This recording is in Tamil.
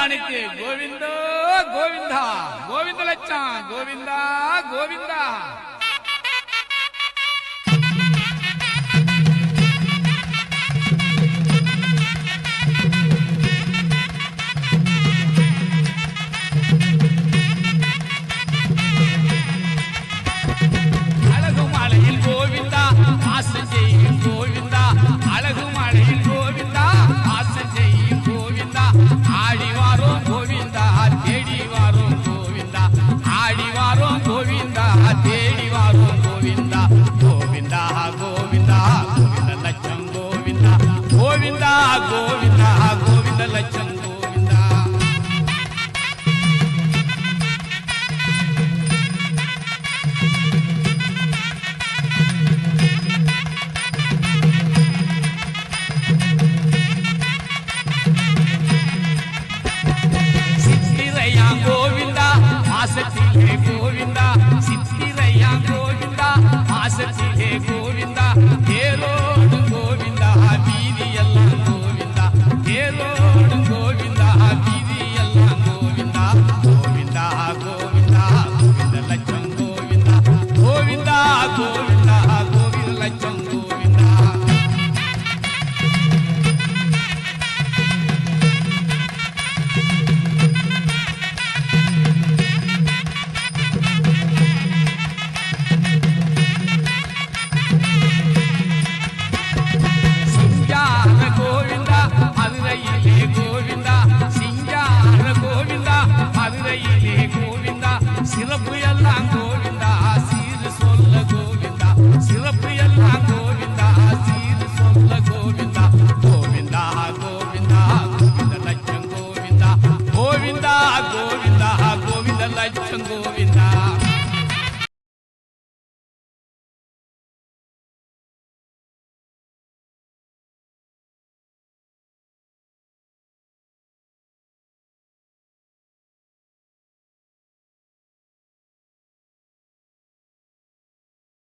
கல்யாணிக்கு கோவிந்தோ கோவிந்தா கோவிந்த லட்சம் கோவிந்தா கோவிந்தா. அழகுமலையில் கோவிந்தா ஆசை செய்யும் கோவிந்தா, அழகுமலையில் கோவிந்தா ஆசை செய்யும் கோவிந்தா, ஆடி வாரோம் கோவிந்தா தேடி வாரோம் கோவிந்தா, ஆடி வாரோம் கோவிந்தா தேடி வாரோம் கோவிந்தா. கோவிந்தா கோவிந்தா கோவிந்த லட்சம் கோவிந்தா, கோவிந்தா கோவிந்தா கோவிந்த லட்சம் கோவிந்தா. சித்திரையா கோவிந்தா மாசத்திலே கோவிந்தா, சித்திரையா கோவிந்தா மாசத்திலே கோவிந்தா, தேரோடு கோவிந்தா வீதியெல்லாம் கோவிந்தா, தேரோடு கோவிந்தா வீதியெல்லாம் கோவிந்தா. கோவிந்தா கோவிந்தா கோவிந்த லட்சம் கோவிந்தா, கோவிந்தா கோவிந்தா கோவிந்த லட்சம் கோவிந்தா. சிங்கார கோவிந்தா மதுரையிலே கோவிந்தா, சிங்கார கோவிந்தா மதுரையிலே கோவிந்தா, சிறப்பு எல்லாம் கோவிந்தா சீரு சொல்ல கோவிந்தா, சிறப்பு எல்லாம் கோவிந்தா சீரு சொல்ல கோவிந்தா. கோவிந்தா கோவிந்தா கோவிந்த லட்சம் கோவிந்தா, கோவிந்தா கோவிந்தா கோவிந்த லட்சம் கோவிந்தா.